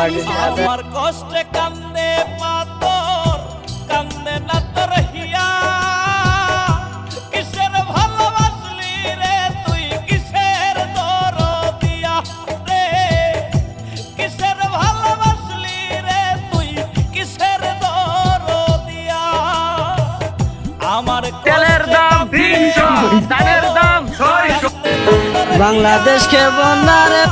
আমার কষ্টে কান্দে পাথর কান্দে না তোর হিয়া কিসের ভালোবাসলি রে তুই কিসের দরদিয়া রে কিসের ভালোবাসলি রে তুই কিসের দরদিয়া আমার তেলের দাম 300 ধানের দাম 600 বাংলাদেশকে বন্যারে